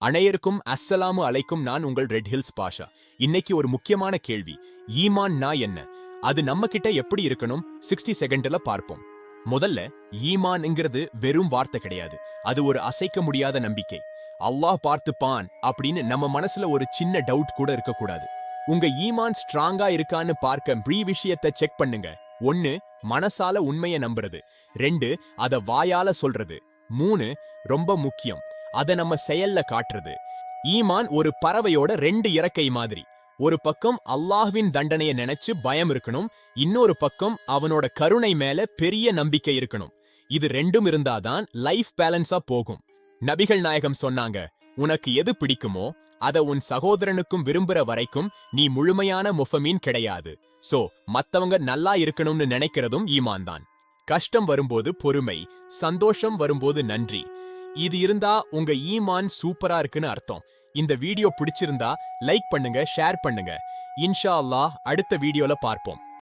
அனைவருக்கும் அஸ்ஸலாமு அலைக்கும். நான் உங்கள் ரெட் ஹில்ஸ் பாஷா. இன்னைக்கு ஒரு முக்கியமான கேள்வி, ஈமான்னா என்ன, அது நம்ம கிட்ட எப்படி இருக்கணும், 60 செகண்ட்ல பார்ப்போம். முதல்ல, ஈமான்ங்கிறது வெறும் வார்த்தை கிடையாது, அது ஒரு அசைக்க முடியாத நம்பிக்கை. அல்லாஹ் பார்த்துப்பான் அப்படின்னு நம்ம மனசுல ஒரு சின்ன டவுட் கூட இருக்கக்கூடாது. உங்க ஈமான் ஸ்ட்ராங்கா இருக்கான்னு பார்க்க விஷயத்தை செக் பண்ணுங்க. 1, மனசால உண்மையை நம்புறது. 2, அத வாயால சொல்றது. 3, ரொம்ப முக்கியம், அத நம்ம செயல்ல காட்டுறது. ஈமான் ஒரு பறவையோட 2 இறக்கை மாதிரி. ஒரு பக்கம் அல்லாஹ்வின் தண்டனையை நினைச்சு பயம் இருக்கணும், இன்னொரு பக்கம் அவனோட கருணை மேல பெரிய நம்பிக்கை இருக்கணும். இது ரெண்டும் இருந்தாதான் லைஃப் பேலன்ஸா போகும். நபிகள் நாயகம் சொன்னாங்க, உனக்கு எது பிடிக்குமோ அத உன் சகோதரனுக்கும் விரும்புற வரைக்கும் நீ முழுமையான முஃமின் கிடையாது. சோ மத்தவங்க நல்லா இருக்கணும்னு நினைக்கிறதும் ஈமான் தான். கஷ்டம் வரும்போது பொறுமை, சந்தோஷம் வரும்போது நன்றி, இது இருந்தா உங்க ஈமான் சூப்பரா இருக்குன்னு அர்த்தம். இந்த வீடியோ பிடிச்சிருந்தா லைக் பண்ணுங்க, ஷேர் பண்ணுங்க. இன்ஷா அல்லாஹ் அடுத்த வீடியோல பார்ப்போம்.